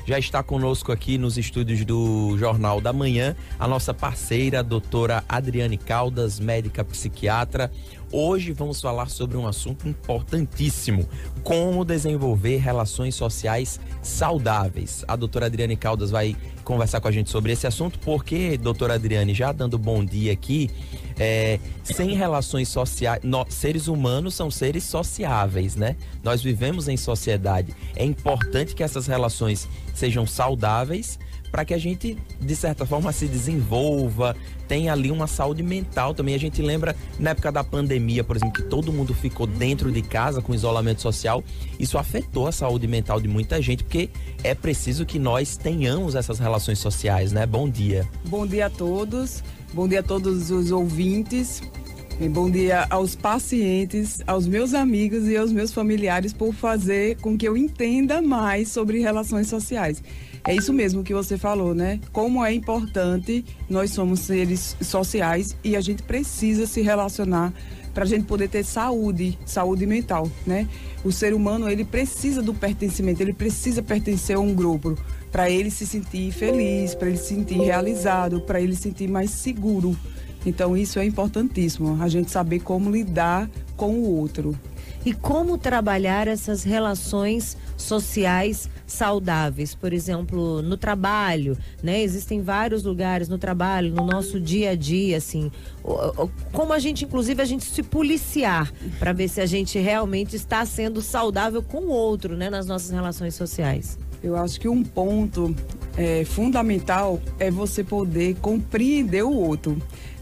Já está conosco aqui nos estúdios do Jornal da Manhã a nossa parceira, a doutora Adriane Caldas, médica psiquiatra. Hoje vamos falar sobre um assunto importantíssimo: como desenvolver relações sociais saudáveis. A doutora Adriane Caldas vai conversar com a gente sobre esse assunto, porque, doutora Adriane, já dando bom dia aqui, sem relações sociais, seres humanos são seres sociáveis, né? Nós vivemos em sociedade. É importante que essas relações sejam saudáveis para que a gente, de certa forma, se desenvolva, tenha ali uma saúde mental também. A gente lembra, na época da pandemia, por exemplo, que todo mundo ficou dentro de casa com isolamento social. Isso afetou a saúde mental de muita gente, porque é preciso que nós tenhamos essas relações sociais, né? Bom dia. Bom dia a todos. Bom dia a todos os ouvintes. Bom dia aos pacientes, aos meus amigos e aos meus familiares, por fazer com que eu entenda mais sobre relações sociais. É isso mesmo que você falou, né? Como é importante, nós somos seres sociais e a gente precisa se relacionar para a gente poder ter saúde mental, né? O ser humano, ele precisa do pertencimento, ele precisa pertencer a um grupo para ele se sentir feliz, para ele se sentir realizado, para ele se sentir mais seguro. Então isso é importantíssimo, a gente saber como lidar com o outro. E como trabalhar essas relações sociais saudáveis, por exemplo, no trabalho, né? Existem vários lugares no trabalho, no nosso dia a dia, assim, como a gente se policiar para ver se a gente realmente está sendo saudável com o outro, né? Nas nossas relações sociais. Eu acho que um ponto fundamental é você poder compreender o outro,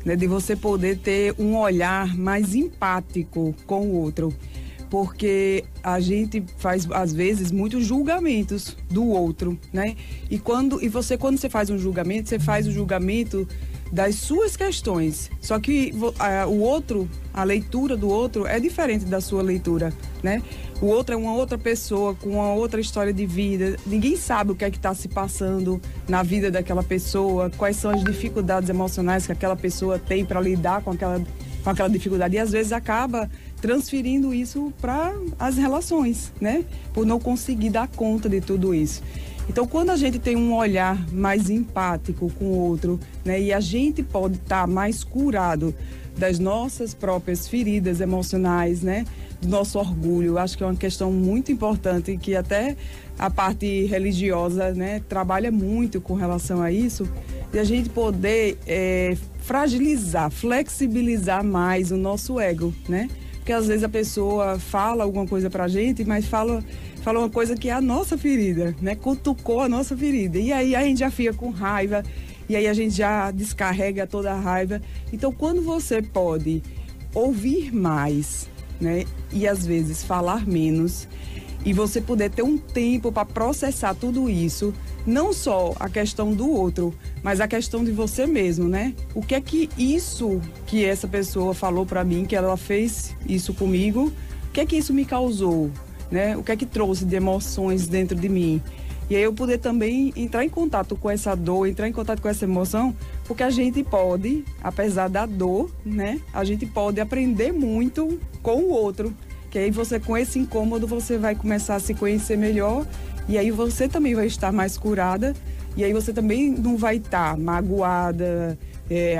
né? De você poder ter um olhar mais empático com o outro. Porque a gente faz, às vezes, muitos julgamentos do outro, né? E quando você faz um julgamento, você faz o julgamento das suas questões. Só que o outro, a leitura do outro é diferente da sua leitura, né? O outro é uma outra pessoa com uma outra história de vida. Ninguém sabe o que é que está se passando na vida daquela pessoa, quais são as dificuldades emocionais que aquela pessoa tem para lidar com aquela dificuldade. E às vezes acaba transferindo isso para as relações, né? Por não conseguir dar conta de tudo isso. Então, quando a gente tem um olhar mais empático com o outro, né? E a gente pode estar mais curado das nossas próprias feridas emocionais, né? Do nosso orgulho. Acho que é uma questão muito importante, que até a parte religiosa, né? Trabalha muito com relação a isso. E a gente poder fragilizar, flexibilizar mais o nosso ego, né? Porque às vezes a pessoa fala alguma coisa pra gente, mas fala uma coisa que é a nossa ferida, né? Cutucou a nossa ferida. E aí a gente já fica com raiva, e aí a gente já descarrega toda a raiva. Então, quando você pode ouvir mais, né? E às vezes falar menos, e você puder ter um tempo para processar tudo isso, não só a questão do outro, mas a questão de você mesmo, né? O que é que isso que essa pessoa falou para mim, que ela fez isso comigo, o que é que isso me causou, né? O que é que trouxe de emoções dentro de mim? E aí eu poder também entrar em contato com essa dor, entrar em contato com essa emoção, porque a gente pode, apesar da dor, né? A gente pode aprender muito com o outro, que aí você, com esse incômodo, você vai começar a se conhecer melhor, e aí você também vai estar mais curada, e aí você também não vai estar magoada.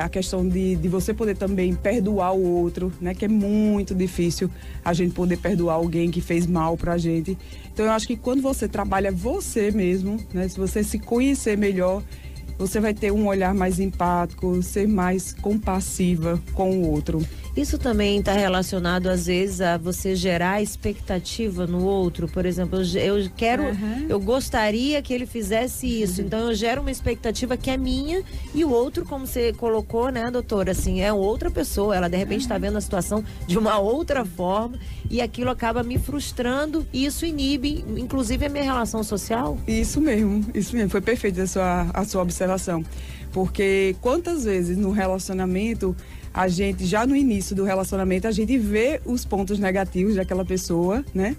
A questão de você poder também perdoar o outro, né? Que é muito difícil a gente poder perdoar alguém que fez mal pra gente. Então eu acho que quando você trabalha você mesmo, né? Se você se conhecer melhor, você vai ter um olhar mais empático, ser mais compassiva com o outro. Isso também está relacionado, às vezes, a você gerar expectativa no outro. Por exemplo, eu quero, eu gostaria que ele fizesse isso. Então, eu gero uma expectativa que é minha, e o outro, como você colocou, né, doutora, assim, é outra pessoa. Ela, de repente, está vendo a situação de uma outra forma, e aquilo acaba me frustrando, e isso inibe, inclusive, a minha relação social. Isso mesmo. Foi perfeita a sua observação. Porque quantas vezes no relacionamento, a gente, já no início do relacionamento, a gente vê os pontos negativos daquela pessoa, né?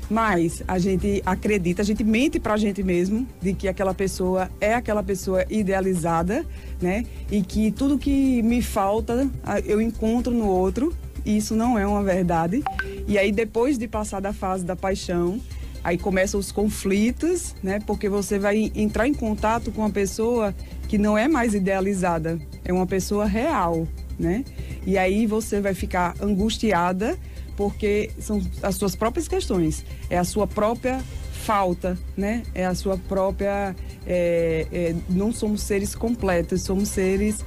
Mas a gente acredita, a gente mente pra gente mesmo de que aquela pessoa é aquela pessoa idealizada, né? E que tudo que me falta, eu encontro no outro. E isso não é uma verdade. E aí, depois de passar da fase da paixão, Aí começam os conflitos, né? Porque você vai entrar em contato com uma pessoa que não é mais idealizada, é uma pessoa real, né? E aí você vai ficar angustiada porque são as suas próprias questões, é a sua própria falta, né? É a sua própria... não somos seres completos, somos seres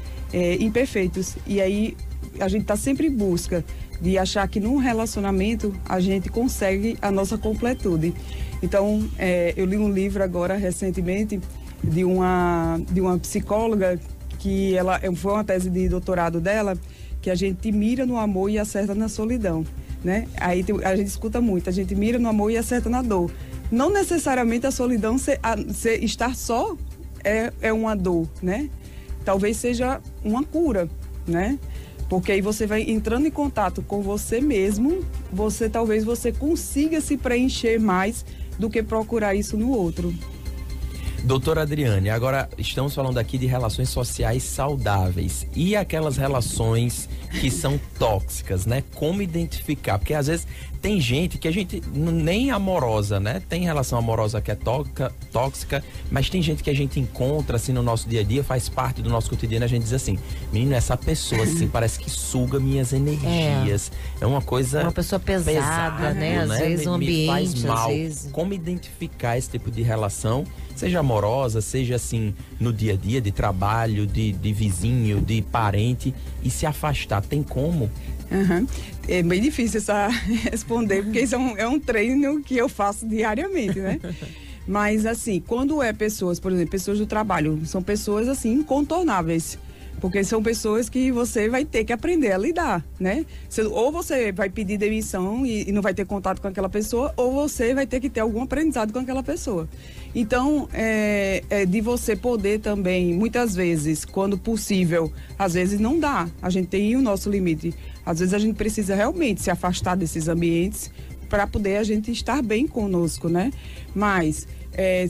imperfeitos. E aí a gente está sempre em busca de achar que num relacionamento a gente consegue a nossa completude. Então, eu li um livro agora recentemente de uma psicóloga que foi uma tese de doutorado dela, que a gente mira no amor e acerta na solidão, né? Aí a gente escuta muito, a gente mira no amor e acerta na dor. Não necessariamente a solidão, estar só é uma dor, né? Talvez seja uma cura, né? Porque aí você vai entrando em contato com você mesmo, talvez você consiga se preencher mais do que procurar isso no outro. Doutora Adriane, agora estamos falando aqui de relações sociais saudáveis e aquelas relações que são tóxicas, né? Como identificar? Porque às vezes tem gente que a gente nem amorosa, né? Tem relação amorosa que é tóxica, mas tem gente que a gente encontra assim no nosso dia a dia, faz parte do nosso cotidiano, a gente diz assim, menino, essa pessoa assim parece que suga minhas energias. É uma coisa... Uma pessoa pesada, né? Às vezes o ambiente, faz mal. Às vezes... Como identificar esse tipo de relação, seja amorosa, seja assim no dia a dia, de trabalho, de vizinho, de parente, e se afastar, tem como? Uhum. É bem difícil responder, porque isso é um treino que eu faço diariamente, né? Mas assim, quando pessoas, por exemplo, pessoas do trabalho, são pessoas assim incontornáveis. Porque são pessoas que você vai ter que aprender a lidar, né? Ou você vai pedir demissão e não vai ter contato com aquela pessoa, ou você vai ter que ter algum aprendizado com aquela pessoa. Então, de você poder também, muitas vezes, quando possível, às vezes não dá, a gente tem o nosso limite. Às vezes a gente precisa realmente se afastar desses ambientes para poder a gente estar bem conosco, né? Mas,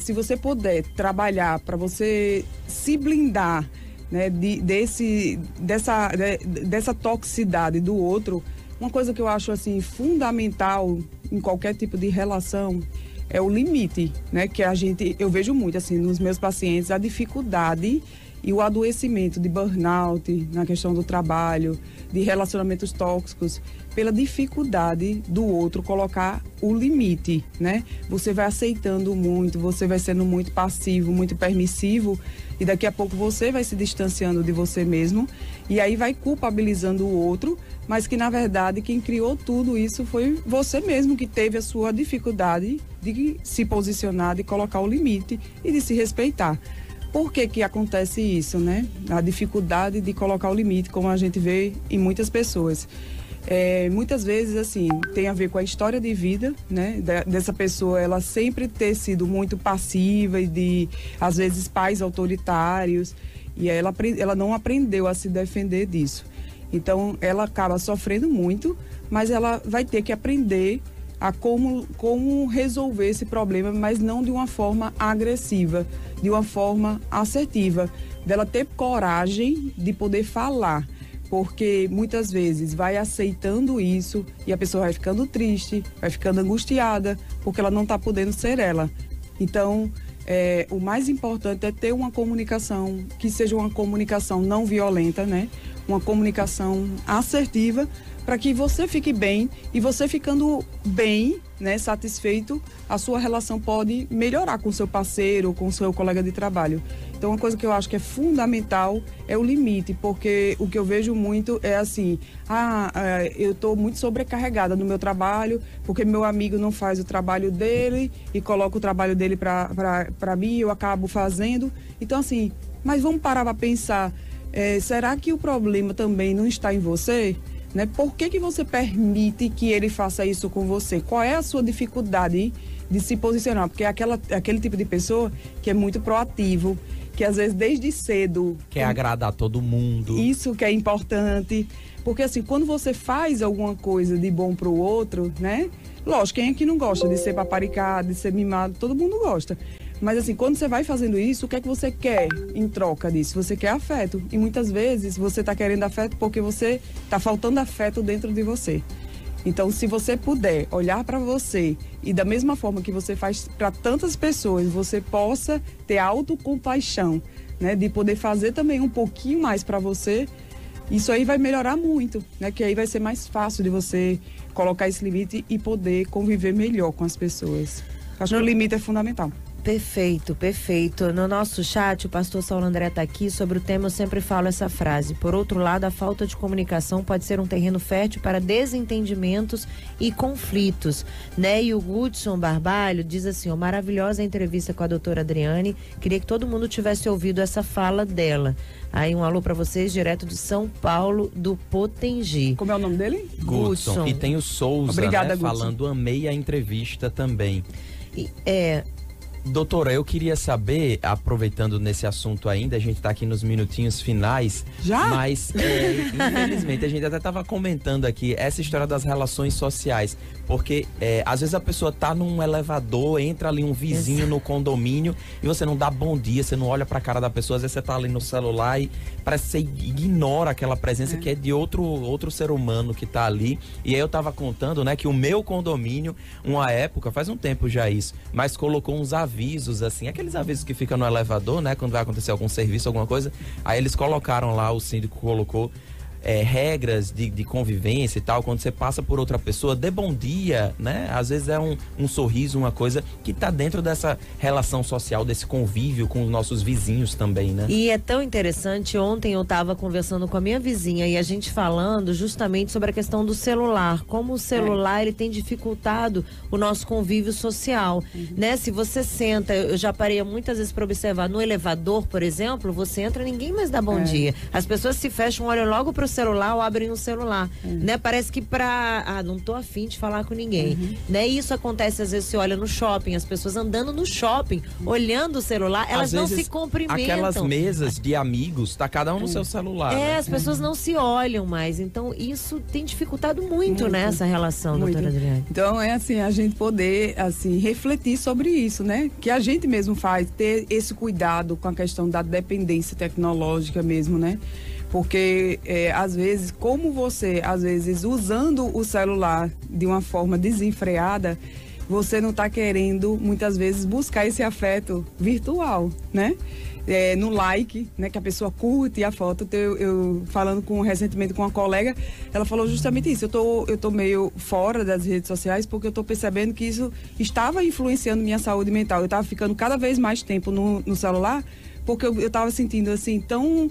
se você puder trabalhar para você se blindar, né, dessa toxicidade do outro, uma coisa que eu acho assim fundamental em qualquer tipo de relação é o limite, né, que eu vejo muito assim nos meus pacientes, a dificuldade e o adoecimento de burnout na questão do trabalho, de relacionamentos tóxicos, pela dificuldade do outro colocar o limite, né? Você vai aceitando muito, você vai sendo muito passivo, muito permissivo, e daqui a pouco você vai se distanciando de você mesmo e aí vai culpabilizando o outro, mas que na verdade quem criou tudo isso foi você mesmo, que teve a sua dificuldade de se posicionar, de colocar o limite e de se respeitar. Por que acontece isso, né? A dificuldade de colocar o limite, como a gente vê em muitas pessoas. Muitas vezes, assim, tem a ver com a história de vida, né? Dessa pessoa, ela sempre ter sido muito passiva e de, às vezes, pais autoritários. E ela não aprendeu a se defender disso. Então, ela acaba sofrendo muito, mas ela vai ter que aprender a como resolver esse problema, mas não de uma forma agressiva, de uma forma assertiva, dela ter coragem de poder falar, porque muitas vezes vai aceitando isso e a pessoa vai ficando triste, vai ficando angustiada, porque ela não está podendo ser ela. Então, o mais importante é ter uma comunicação que seja uma comunicação não violenta, né? Uma comunicação assertiva, para que você fique bem, e você ficando bem, né, satisfeito, a sua relação pode melhorar com o seu parceiro, com o seu colega de trabalho. Então, uma coisa que eu acho que é fundamental é o limite, porque o que eu vejo muito é assim, eu estou muito sobrecarregada no meu trabalho, porque meu amigo não faz o trabalho dele e coloca o trabalho dele para mim, eu acabo fazendo. Então, assim, mas vamos parar para pensar, será que o problema também não está em você? Né? Por que você permite que ele faça isso com você? Qual é a sua dificuldade de se posicionar? Porque é aquele tipo de pessoa que é muito proativo, que às vezes desde cedo... Quer agradar todo mundo. Isso que é importante. Porque assim, quando você faz alguma coisa de bom pro outro, né? Lógico, quem é que não gosta de ser paparicado, de ser mimado? Todo mundo gosta. Mas assim, quando você vai fazendo isso, o que é que você quer em troca disso? Você quer afeto. E muitas vezes você está querendo afeto porque você está faltando afeto dentro de você. Então, se você puder olhar para você e da mesma forma que você faz para tantas pessoas, você possa ter autocompaixão, né? De poder fazer também um pouquinho mais para você, isso aí vai melhorar muito, né? Que aí vai ser mais fácil de você colocar esse limite e poder conviver melhor com as pessoas. Acho que o limite é fundamental. Perfeito, perfeito. No nosso chat, o pastor Saulo André está aqui. Sobre o tema, eu sempre falo essa frase. Por outro lado, a falta de comunicação pode ser um terreno fértil para desentendimentos e conflitos, né? E o Gudson Barbalho diz assim, maravilhosa entrevista com a doutora Adriane. Queria que todo mundo tivesse ouvido essa fala dela. Aí um alô para vocês, direto de São Paulo, do Potengi. Como é o nome dele? Gudson. E tem o Souza, obrigada, né, falando, amei a entrevista também. É... Doutora, eu queria saber, aproveitando nesse assunto ainda, a gente tá aqui nos minutinhos finais. Já? Mas, infelizmente, a gente até tava comentando aqui essa história das relações sociais. Porque, às vezes a pessoa tá num elevador, entra ali um vizinho no condomínio e você não dá bom dia, você não olha pra cara da pessoa, às vezes você tá ali no celular e parece que você ignora aquela presença que é de outro ser humano que tá ali. E aí eu tava contando, né, que o meu condomínio, uma época, faz um tempo já isso, mas colocou uns avisos, assim, aqueles avisos que ficam no elevador, né, quando vai acontecer algum serviço, alguma coisa, aí eles colocaram lá, o síndico colocou regras de convivência e tal, quando você passa por outra pessoa, dê bom dia, né? Às vezes é um sorriso, uma coisa que tá dentro dessa relação social, desse convívio com os nossos vizinhos também, né? E é tão interessante, ontem eu tava conversando com a minha vizinha e a gente falando justamente sobre a questão do celular, como o celular ele tem dificultado o nosso convívio social, né? Se você senta, eu já parei muitas vezes para observar, no elevador, por exemplo, você entra, ninguém mais dá bom dia. As pessoas se fecham, olham logo pro celular ou abrem o celular, né? Parece que não tô afim de falar com ninguém, né? Isso acontece às vezes, você olha no shopping, as pessoas andando no shopping, olhando o celular, elas não se cumprimentam. Aquelas mesas de amigos, tá cada um no seu celular, né? As pessoas não se olham mais, então isso tem dificultado muito, né? Essa relação, doutora Adriane. Então é assim, a gente poder assim, refletir sobre isso, né? Que a gente mesmo faz, ter esse cuidado com a questão da dependência tecnológica mesmo, né? Porque, às vezes, como você, às vezes, usando o celular de uma forma desenfreada, você não está querendo, muitas vezes, buscar esse afeto virtual, né? No like, né? Que a pessoa curte a foto. Eu falando recentemente com uma colega, ela falou justamente isso. Eu tô meio fora das redes sociais porque eu tô percebendo que isso estava influenciando minha saúde mental. Eu estava ficando cada vez mais tempo no celular, porque eu estava sentindo assim tão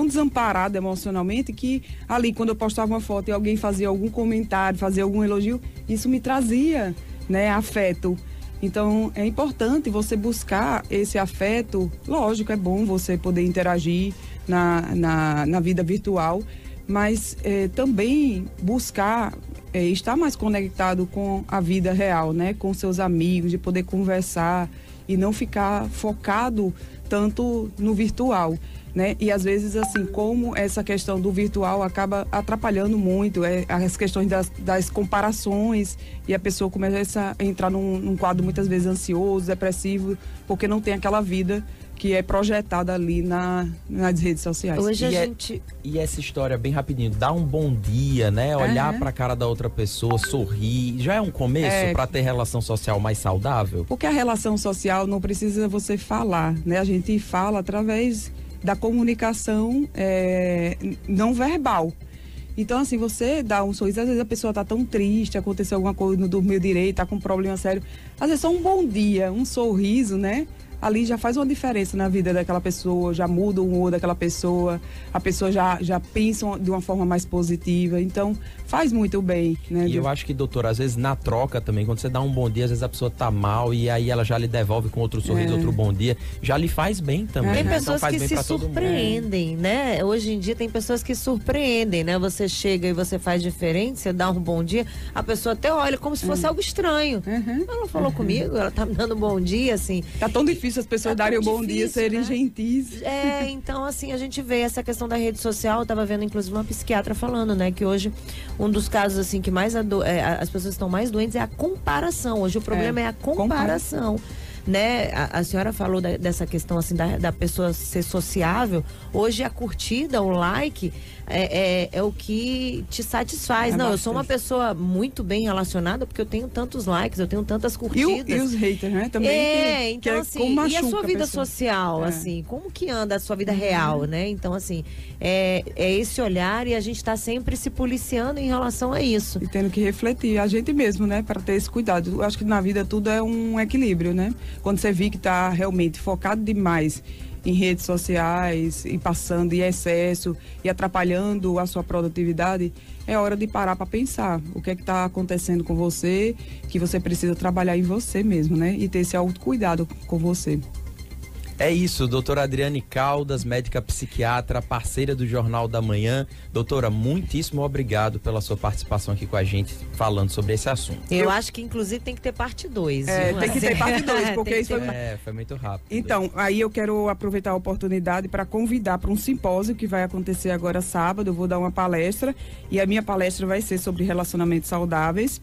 desamparada emocionalmente, que ali quando eu postava uma foto e alguém fazia algum comentário, fazia algum elogio, isso me trazia, né, afeto. Então é importante você buscar esse afeto. Lógico, é bom você poder interagir na vida virtual, mas também buscar estar mais conectado com a vida real, né, com seus amigos, de poder conversar e não ficar focado tanto no virtual, né? E às vezes, assim, como essa questão do virtual acaba atrapalhando muito, as questões das comparações, e a pessoa começa a entrar num quadro muitas vezes ansioso, depressivo, porque não tem aquela vida que é projetada ali nas redes sociais. Hoje E essa história, bem rapidinho, dar um bom dia, né? Olhar pra cara da outra pessoa, sorrir, já é um começo para ter relação social mais saudável? Porque a relação social não precisa você falar, né? A gente fala através da comunicação não verbal. Então, assim, você dá um sorriso, às vezes a pessoa tá tão triste, aconteceu alguma coisa, não dormiu direito, tá com um problema sério. Às vezes só um bom dia, um sorriso, né? Ali já faz uma diferença na vida daquela pessoa, já muda o humor daquela pessoa, a pessoa já pensa de uma forma mais positiva, então faz muito bem, né? E eu acho que, doutora, às vezes na troca também, quando você dá um bom dia, às vezes a pessoa tá mal e aí ela já lhe devolve com outro sorriso, outro bom dia, já lhe faz bem também. Tem né? pessoas então faz que bem se surpreendem, né? Hoje em dia tem pessoas que surpreendem, né? Você chega e você faz diferente, você dá um bom dia, a pessoa até olha como se fosse algo estranho. Ela não falou comigo, ela tá me dando um bom dia, assim. Tá tão difícil as pessoas darem um bom dia, serem gentis. Então, assim, a gente vê essa questão da rede social. Eu tava vendo, inclusive, uma psiquiatra falando, né, que hoje um dos casos, assim, que mais as pessoas estão mais doentes é a comparação. Hoje o problema é a comparação. né? A senhora falou dessa questão assim da pessoa ser sociável. Hoje a curtida, o like é o que te satisfaz. Não, eu sou uma pessoa muito bem relacionada porque eu tenho tantos likes, eu tenho tantas curtidas. E os haters, né? Também então assim, e a sua vida social, assim, como que anda a sua vida real, né? Então assim, é esse olhar e a gente tá sempre se policiando em relação a isso. E tendo que refletir a gente mesmo, né? Para ter esse cuidado. Eu acho que na vida tudo é um equilíbrio, né? Quando você vê que tá realmente focado demais em redes sociais e passando em excesso e atrapalhando a sua produtividade, é hora de parar para pensar o que é que está acontecendo com você, que você precisa trabalhar em você mesmo, né? E ter esse autocuidado com você. É isso, doutora Adriane Caldas, médica psiquiatra, parceira do Jornal da Manhã. Doutora, muitíssimo obrigado pela sua participação aqui com a gente, falando sobre esse assunto. Eu acho que, inclusive, tem que ter parte 2. Tem que ter parte 2, porque isso foi muito rápido. Então, aí eu quero aproveitar a oportunidade para convidar para um simpósio que vai acontecer agora sábado. Eu vou dar uma palestra e a minha palestra vai ser sobre relacionamentos saudáveis.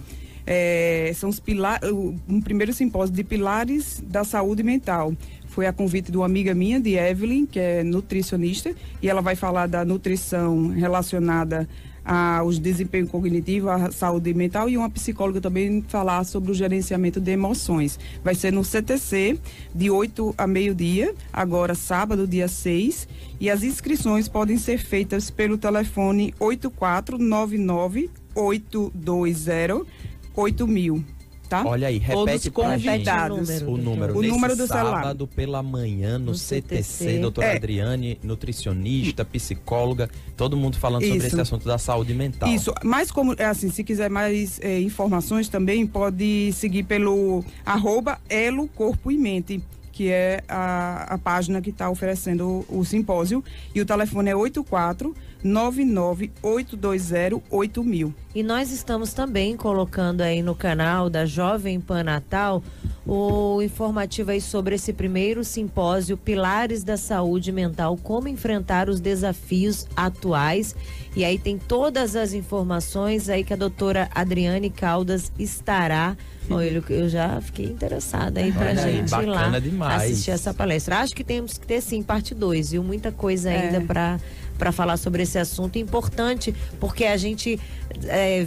São os pilares, um primeiro simpósio de pilares da saúde mental. Foi a convite de uma amiga minha, de Evelyn, que é nutricionista, e ela vai falar da nutrição relacionada aos desempenho cognitivo, à saúde mental, e uma psicóloga também falar sobre o gerenciamento de emoções. Vai ser no CTC, de 8 a meio-dia, agora sábado, dia 6, e as inscrições podem ser feitas pelo telefone 8499-820-8000. Tá? Olha aí, repete pra gente o número do celular. Sábado pela manhã no CTC, doutora Adriane, nutricionista, psicóloga, todo mundo falando sobre esse assunto da saúde mental. Isso, mas como, assim, se quiser mais informações também, pode seguir pelo @Elo Corpo e Mente, que é a página que está oferecendo o simpósio, e o telefone é 8499-820-8000. E nós estamos também colocando aí no canal da Jovem Pan Natal o informativo aí sobre esse primeiro simpósio Pilares da Saúde Mental, como enfrentar os desafios atuais. E aí tem todas as informações aí que a doutora Adriane Caldas estará. Bom, eu já fiquei interessada aí pra gente ir lá assistir essa palestra. Acho que temos que ter sim parte 2, viu? Muita coisa ainda para falar sobre esse assunto importante, porque a gente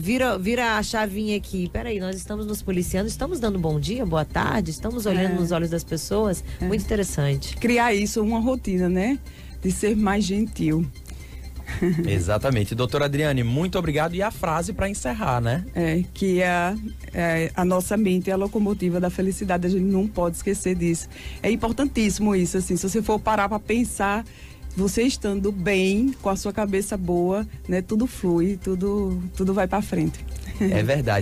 vira a chavinha aqui. Peraí, nós estamos nos policiando, estamos dando bom dia, boa tarde, estamos olhando nos olhos das pessoas. Muito interessante. Criar isso, uma rotina, né? De ser mais gentil. Exatamente. Doutora Adriane, muito obrigado. E a frase para encerrar, né? Que a nossa mente é a locomotiva da felicidade, a gente não pode esquecer disso. É importantíssimo isso, assim, se você for parar para pensar, você estando bem, com a sua cabeça boa, né, tudo flui, tudo vai para frente. É verdade.